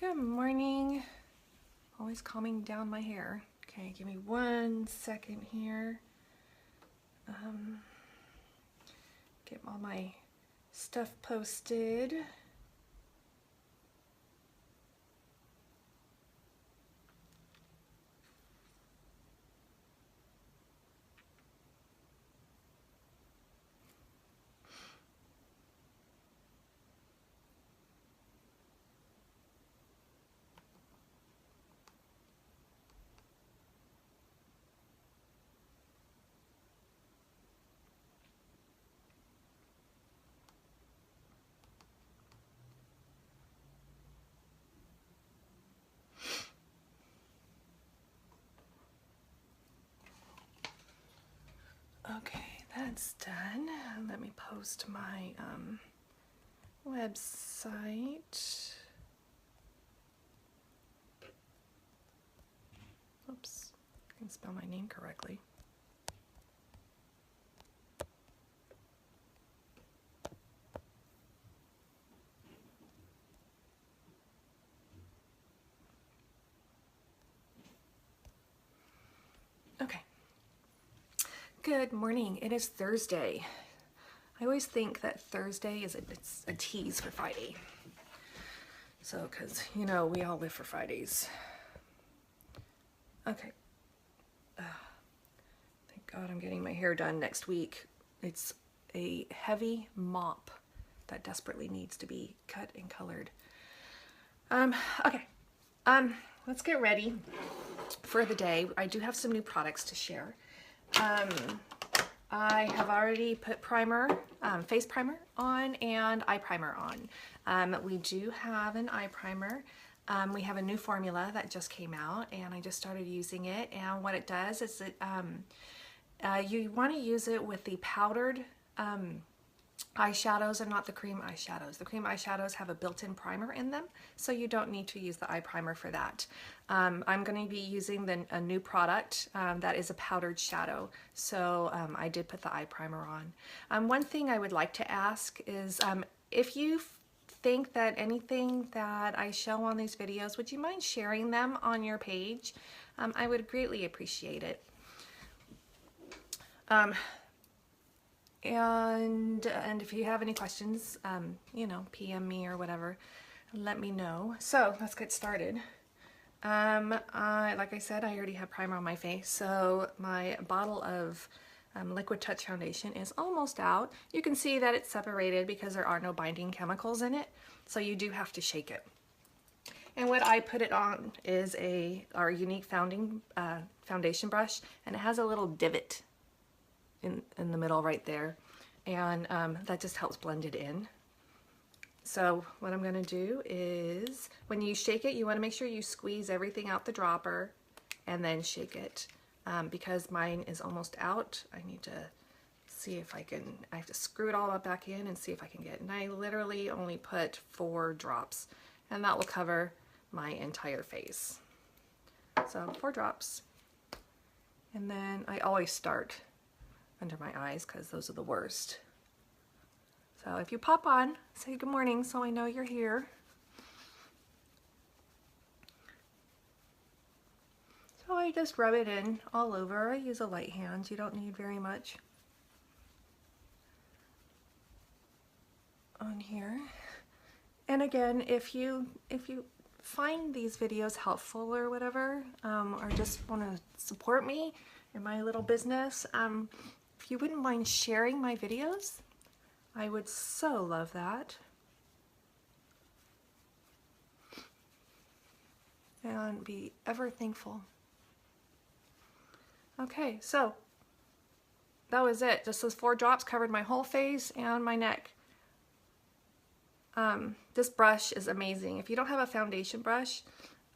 Good morning. Always calming down my hair. Okay, give me 1 second here. Get all my stuff posted. Okay, that's done. Let me post my website. Oops, I can spell my name correctly. Okay. Good morning. It is Thursday. I always think that Thursday is it's a tease for Friday. So, because, you know, we all live for Fridays. Okay. Thank God I'm getting my hair done next week. It's a heavy mop that desperately needs to be cut and colored. Okay. Let's get ready for the day. I do have some new products to share. I have already put primer, face primer on and eye primer on. We do have an eye primer. We have a new formula that just came out and I just started using it, and what it does is it, you want to use it with the powdered eyeshadows and not the cream eyeshadows. The cream eyeshadows have a built-in primer in them, so you don't need to use the eye primer for that. I'm going to be using a new product that is a powdered shadow, so I did put the eye primer on. One thing I would like to ask is if you think that anything that I show on these videos, would you mind sharing them on your page? I would greatly appreciate it. And if you have any questions, you know, PM me or whatever, let me know. So let's get started. Like I said, I already have primer on my face, so my bottle of Liquid Touch foundation is almost out. You can see that it's separated because there are no binding chemicals in it, so you do have to shake it. And what I put it on is our Younique foundation brush, and it has a little divot in the middle right there, and that just helps blend it in. So what I'm going to do is, when you shake it, you want to make sure you squeeze everything out the dropper and then shake it. Because mine is almost out, I need to see if I have to screw it all up back in and see if I can get it. And I literally only put 4 drops, and that will cover my entire face. So 4 drops. And then I always start under my eyes because those are the worst. So if you pop on, say good morning so I know you're here. So I just rub it in all over. I use a light hand. You don't need very much on here. And again, if you find these videos helpful or whatever, or just want to support me in my little business, if you wouldn't mind sharing my videos, I would so love that. And be ever thankful. Okay, so that was it. Just those 4 drops covered my whole face and my neck. This brush is amazing. If you don't have a foundation brush,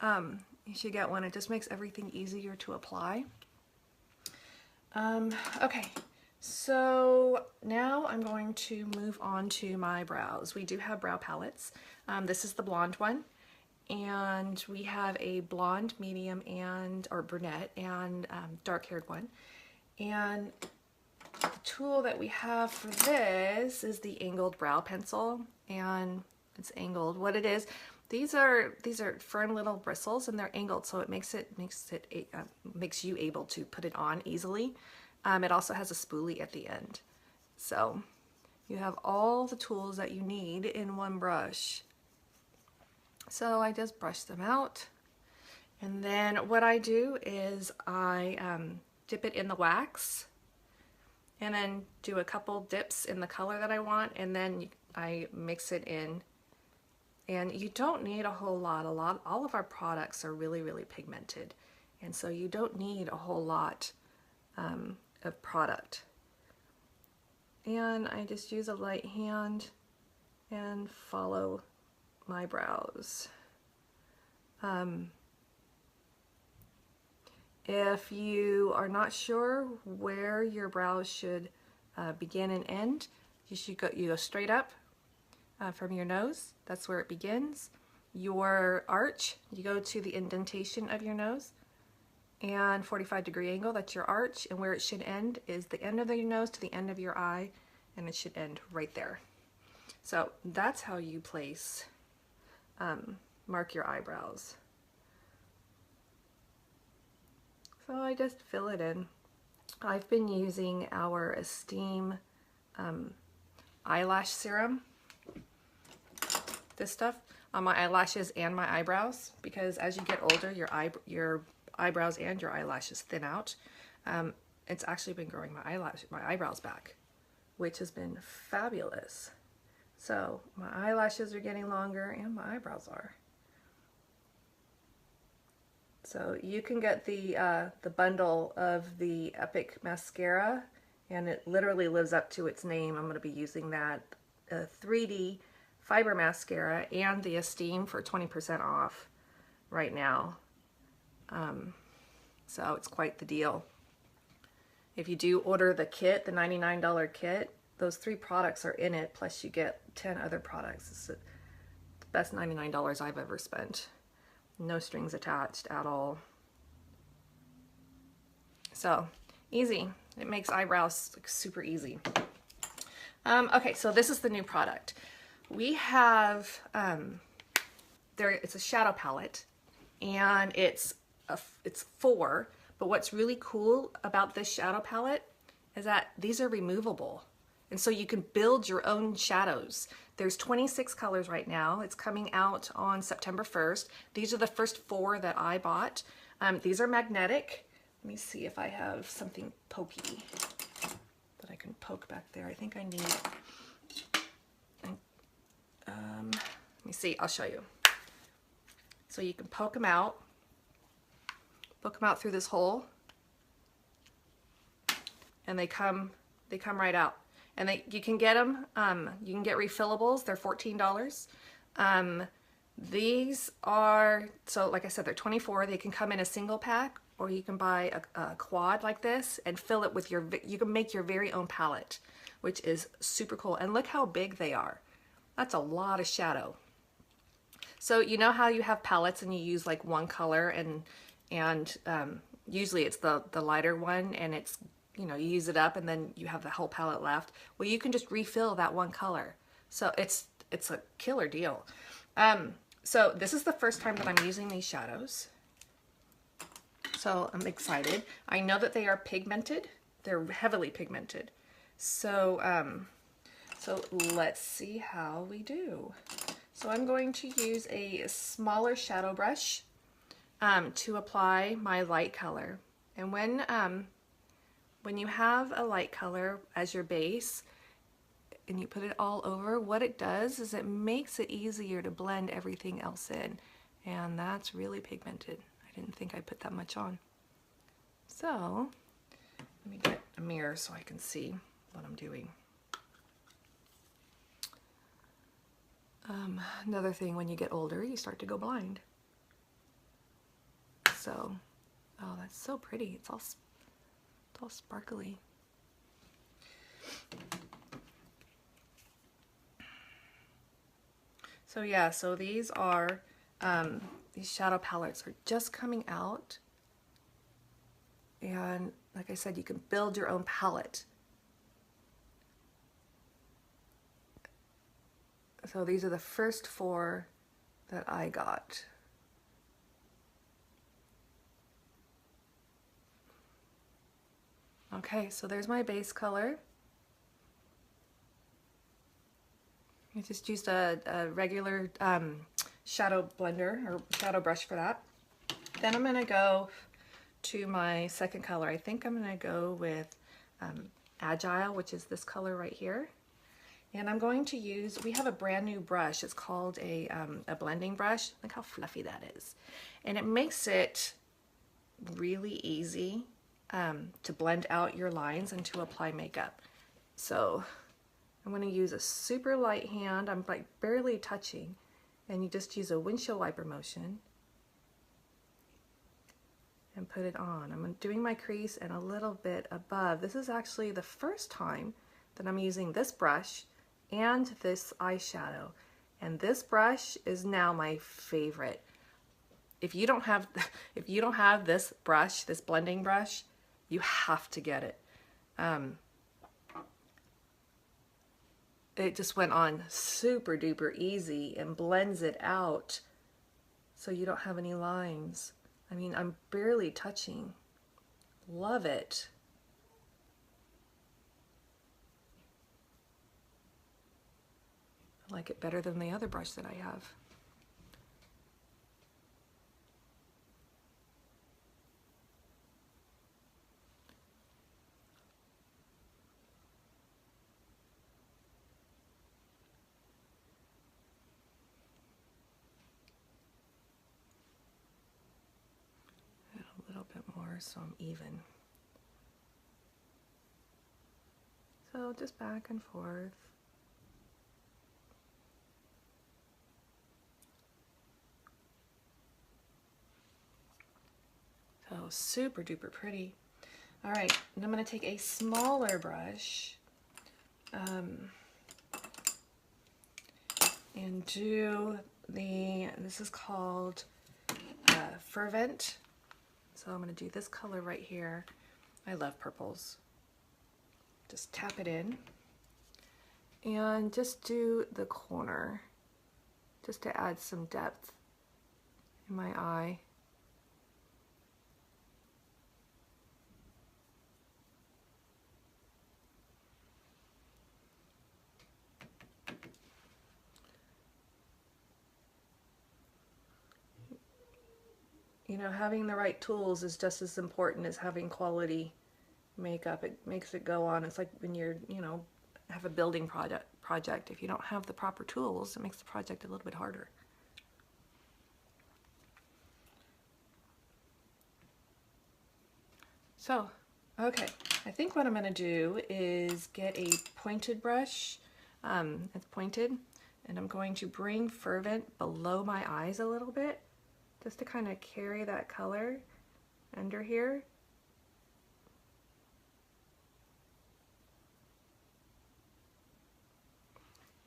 you should get one. It just makes everything easier to apply. Okay. So now I'm going to move on to my brows. We do have brow palettes. This is the blonde one, and we have a blonde, medium, or brunette, and dark-haired one. And the tool that we have for this is the angled brow pencil, and It's angled. What it is, these are firm little bristles, and they're angled, so it makes you able to put it on easily. It also has a spoolie at the end, so you have all the tools that you need in one brush. So I just brush them out, and then what I do is I dip it in the wax, and then do a couple dips in the color that I want, and then I mix it in. And you don't need a whole lot. All of our products are really, really pigmented, and so you don't need a whole lot of product. And I just use a light hand and follow my brows. If you are not sure where your brows should begin and end, you go straight up from your nose. That's where it begins. Your arch, you go to the indentation of your nose, and 45-degree angle, that's your arch, and where it should end is the end of your nose to the end of your eye, and it should end right there. So that's how you place, mark your eyebrows. So I just fill it in. I've been using our Esteem eyelash serum, this stuff, on my eyelashes and my eyebrows, because as you get older, your eyebrows and your eyelashes thin out. It's actually been growing my eyebrows back, which has been fabulous. So my eyelashes are getting longer and my eyebrows are. So you can get the bundle of the Epic mascara, and it literally lives up to its name. I'm going to be using that 3D fiber mascara and the Esteem for 20% off right now. So it's quite the deal. If you do order the kit, the $99 kit, those 3 products are in it, plus you get 10 other products. It's the best $99 I've ever spent. No strings attached at all. So easy. It makes eyebrows like super easy. Okay, so this is the new product. We have it's a shadow palette, and it's 4. But what's really cool about this shadow palette is that these are removable, and so you can build your own shadows. There's 26 colors right now. It's coming out on September 1st. These are the first 4 that I bought. These are magnetic. Let me see if I have something pokey that I can poke back there. I think I need. Let me see, I'll show you. So you can poke them out through this hole, and they come right out. And you can get them, you can get refillables, they're $14. These are, so like I said, they're 24. They can come in a single pack, or you can buy a quad like this and fill it with you can make your very own palette, which is super cool. And look how big they are. That's a lot of shadow. So you know how you have palettes and you use like one color, and usually it's the lighter one, and it's, you know, you use it up and then you have the whole palette left. Well, you can just refill that one color. So it's a killer deal. So this is the first time that I'm using these shadows. So I'm excited. I know that they are pigmented. They're heavily pigmented. So, so let's see how we do. So I'm going to use a smaller shadow brush to apply my light color. And when you have a light color as your base and you put it all over, what it does is it makes it easier to blend everything else in. And that's really pigmented. I didn't think I'd put that much on. So let me get a mirror so I can see what I'm doing. Another thing, when you get older, you start to go blind. So, oh, that's so pretty. It's all sparkly. So yeah, so these are, these shadow palettes are just coming out. And like I said, you can build your own palette. So these are the first 4 that I got. Okay, so there's my base color. I just used a regular shadow blender or shadow brush for that. Then I'm going to go to my second color. I think I'm going to go with Agile, which is this color right here. And I'm going to use, we have a brand new brush. It's called a blending brush. Look how fluffy that is. And it makes it really easy to blend out your lines and to apply makeup. So I'm going to use a super light hand. I'm like barely touching. And you just use a windshield wiper motion and put it on. I'm doing my crease and a little bit above. This is actually the first time that I'm using this brush and this eyeshadow. And this brush is now my favorite. If you don't have this brush, this blending brush, you have to get it. It just went on super duper easy and blends it out so you don't have any lines. I mean, I'm barely touching. Love it. I like it better than the other brush that I have. A little bit more so I'm even. So just back and forth. So super duper pretty. All right, and I'm going to take a smaller brush and do this is called Fervent. So I'm going to do this color right here. I love purples. Just tap it in and just do the corner just to add some depth in my eye. You know, having the right tools is just as important as having quality makeup. It makes it go on. It's like when you're, you know, have a building project. If you don't have the proper tools, it makes the project a little bit harder. So, okay, I think what I'm going to do is get a pointed brush. It's pointed, and I'm going to bring Fervent below my eyes a little bit, just to kind of carry that color under here.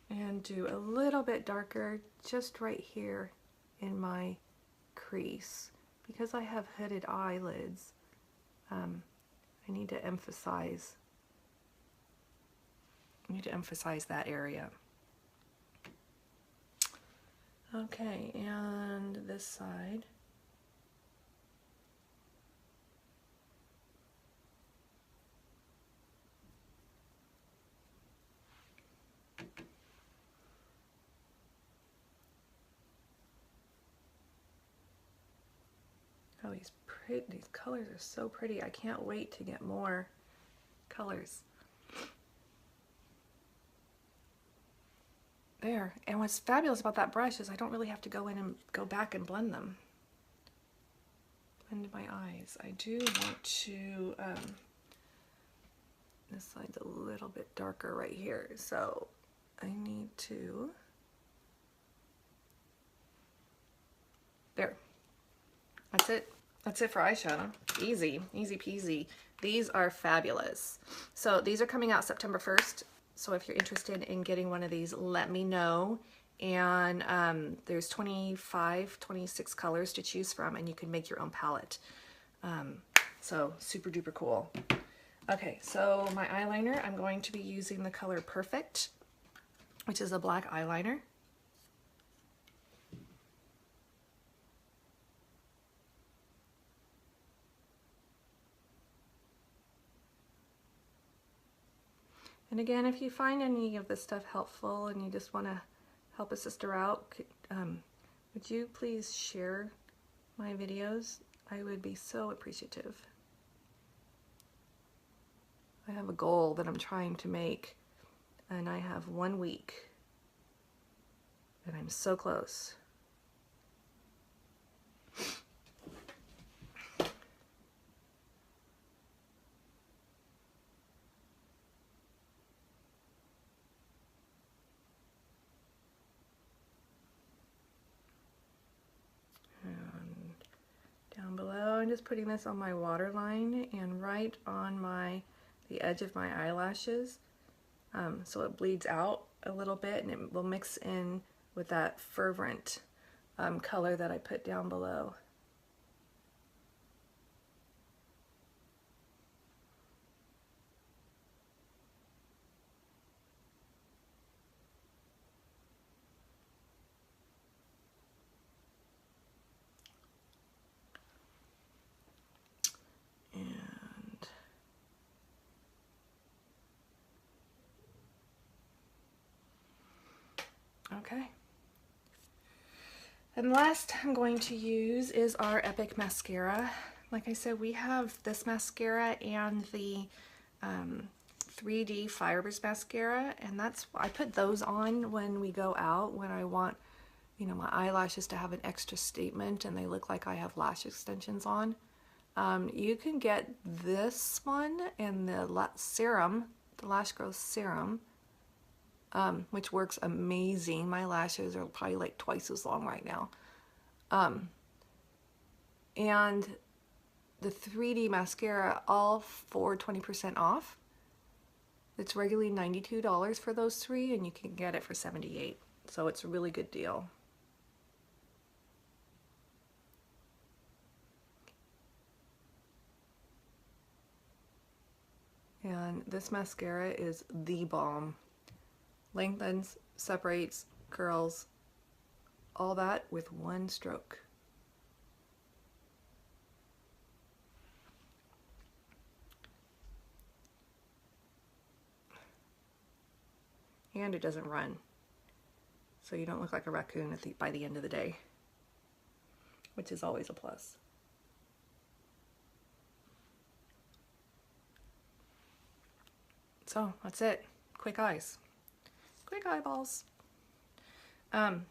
And do a little bit darker just right here in my crease. Because I have hooded eyelids, I need to emphasize that area. Okay, and this side. Oh, these colors are so pretty. I can't wait to get more colors. There. And what's fabulous about that brush is I don't really have to go in and go back and blend them. Blend my eyes. I do want to, this side's a little bit darker right here, so I need to, there. That's it. That's it for eyeshadow. Easy, easy peasy. These are fabulous. So these are coming out September 1st. So if you're interested in getting one of these, let me know. And there's 25, 26 colors to choose from, and you can make your own palette. So super duper cool. Okay, so my eyeliner, I'm going to be using the color Perfect, which is a black eyeliner. And again, if you find any of this stuff helpful and you just want to help a sister out, would you please share my videos? I would be so appreciative. I have a goal that I'm trying to make, and I have 1 week, and I'm so close. Down below, I'm just putting this on my waterline and right on the edge of my eyelashes, so it bleeds out a little bit and it will mix in with that Fervent color that I put down below. Okay. And last I'm going to use is our Epic Mascara. Like I said, we have this mascara and the 3D Fireburst Mascara, and I put those on when we go out, when I want, you know, my eyelashes to have an extra statement and they look like I have lash extensions on. You can get this one and the serum, the Lash Growth Serum, which works amazing. My lashes are probably like twice as long right now. And the 3D mascara, all for 20% off. It's regularly $92 for those three, and you can get it for $78. So it's a really good deal. And this mascara is the bomb. Lengthens, separates, curls, all that with one stroke. And it doesn't run, so you don't look like a raccoon by the end of the day, which is always a plus. So that's it. Quick eyes. Quick eyeballs.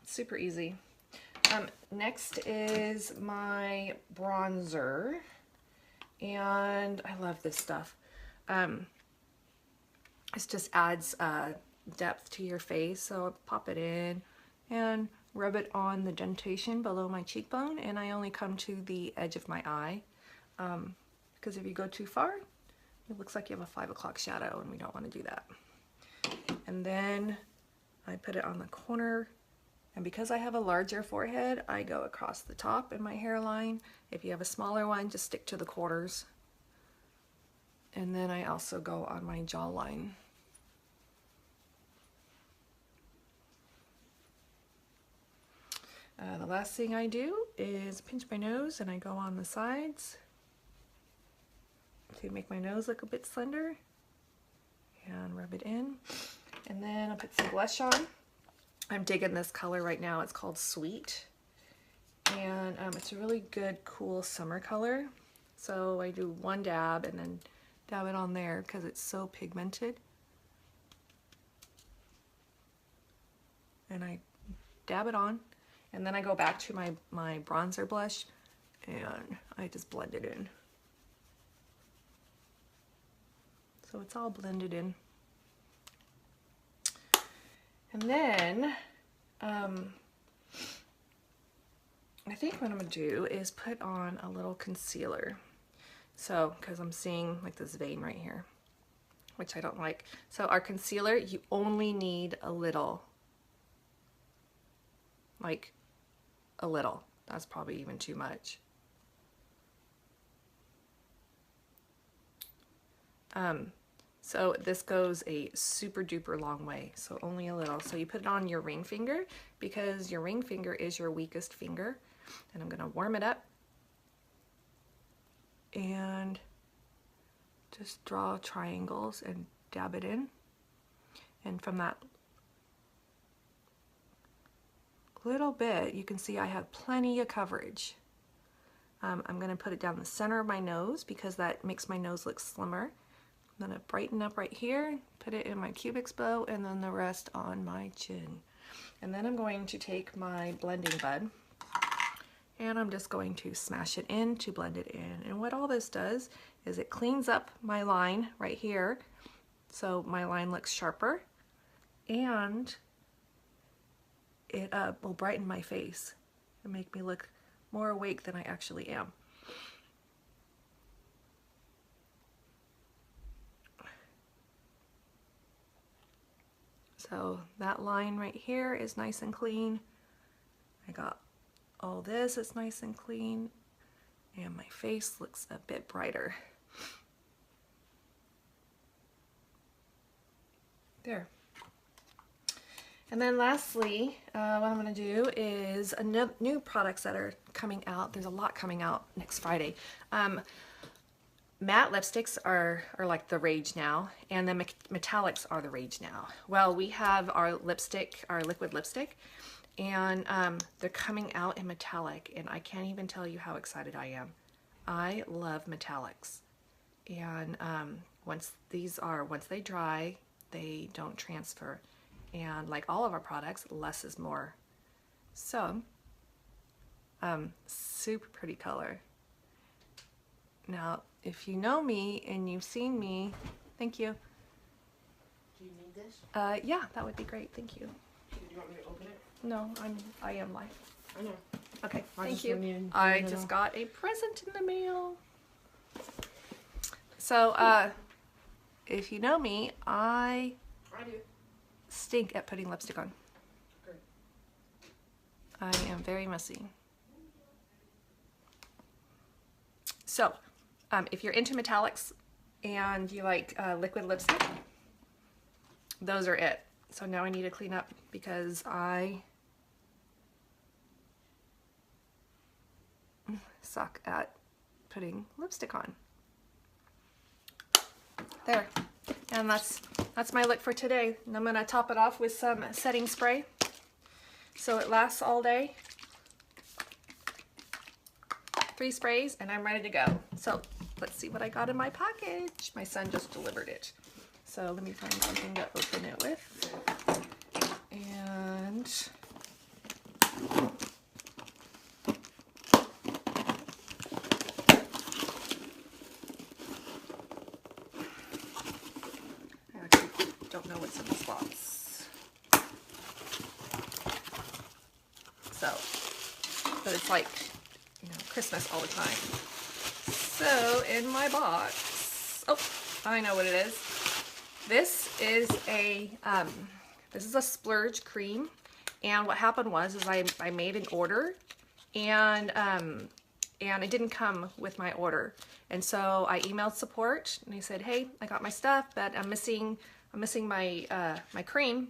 Super easy. Next is my bronzer, and I love this stuff. It just adds depth to your face, so I pop it in and rub it on the dentation below my cheekbone, and I only come to the edge of my eye, because if you go too far, it looks like you have a 5 o'clock shadow, and we don't want to do that. And then I put it on the corner, and because I have a larger forehead, I go across the top in my hairline. If you have a smaller one, just stick to the corners. And then I also go on my jawline. The last thing I do is pinch my nose, and I go on the sides to make my nose look a bit slender, and rub it in. And then I'll put some blush on. I'm digging this color right now. It's called Sweet, and it's a really good, cool summer color. So I do one dab and then dab it on there because it's so pigmented. And I dab it on, and then I go back to my bronzer blush and I just blend it in. So it's all blended in. And then I think what I'm gonna do is put on a little concealer. So, because I'm seeing like this vein right here, which I don't like. So our concealer, you only need a little. Like a little. That's probably even too much. So this goes a super duper long way, so only a little. So you put it on your ring finger because your ring finger is your weakest finger. And I'm gonna warm it up and just draw triangles and dab it in. And from that little bit, you can see I have plenty of coverage. I'm gonna put it down the center of my nose because that makes my nose look slimmer. I'm gonna brighten up right here, put it in my cubix bow, and then the rest on my chin. And then I'm going to take my blending bud and I'm just going to smash it in to blend it in. And what all this does is it cleans up my line right here, so my line looks sharper, and it will brighten my face and make me look more awake than I actually am. So that line right here is nice and clean. I got all this is nice and clean, and my face looks a bit brighter. There. And then lastly, what I'm going to do is new products that are coming out. There's a lot coming out next Friday. Matte lipsticks are like the rage now, and the metallics are the rage now. Well, we have our lipstick, our liquid lipstick, and they're coming out in metallic, and I can't even tell you how excited I am. I love metallics, and once they dry, they don't transfer, and like all of our products, less is more. So super pretty color. Now if you know me and you've seen me, thank you. Do you need this? Yeah, that would be great, thank you. Do you want me to open it? No, I am live. I know. Okay, I thank just you. went in, I you just know. got a present in the mail. So, if you know me, I I do. stink at putting lipstick on. Great. I am very messy. So, if you're into metallics and you like liquid lipstick, those are it. So now I need to clean up because I suck at putting lipstick on. There. And that's my look for today. And I'm going to top it off with some setting spray so it lasts all day. 3 sprays and I'm ready to go. So let's see what I got in my package. My son just delivered it. So let me find something to open it with. And I actually don't know what's in this box. So, but it's like, you know, Christmas all the time. So in my box, oh, I know what it is. This is a splurge cream, and what happened was I made an order, and it didn't come with my order, and so I emailed support and they said, hey, I got my stuff, but I'm missing my my cream,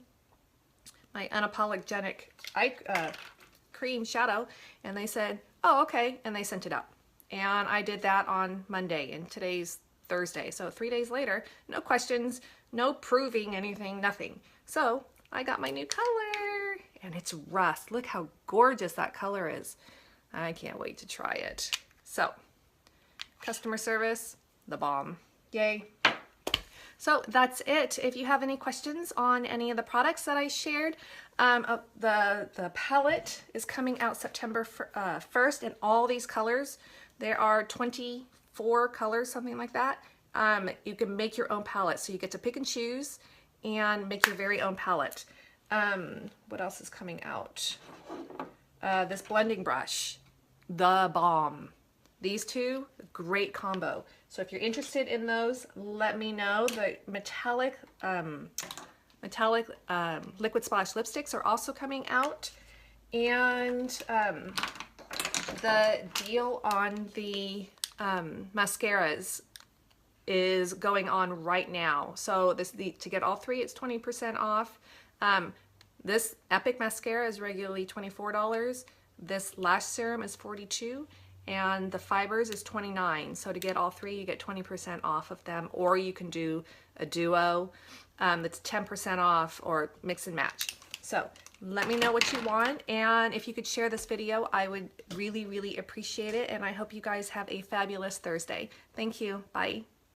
my unapologetic eye cream shadow, and they said, oh, okay, and they sent it out, and I did that on Monday, and today's Thursday, so 3 days later, no questions, no proving anything, nothing. So I got my new color, and it's rust. Look how gorgeous that color is. I can't wait to try it. So customer service, the bomb. Yay. So that's it. If you have any questions on any of the products that I shared, the palette is coming out September 1st in all these colors. There are 24 colors, something like that. You can make your own palette, so you get to pick and choose and make your very own palette. What else is coming out? This blending brush, the bomb. These two, great combo. So if you're interested in those, let me know. The metallic liquid splash lipsticks are also coming out, and the deal on the mascaras is going on right now. So to get all three, it's 20% off. This Epic mascara is regularly $24. This lash serum is $42, and the fibers is $29. So to get all three, you get 20% off of them, or you can do a duo that's 10% off, or mix and match. So let me know what you want, and if you could share this video, I would really, really appreciate it, and I hope you guys have a fabulous Thursday. Thank you. Bye.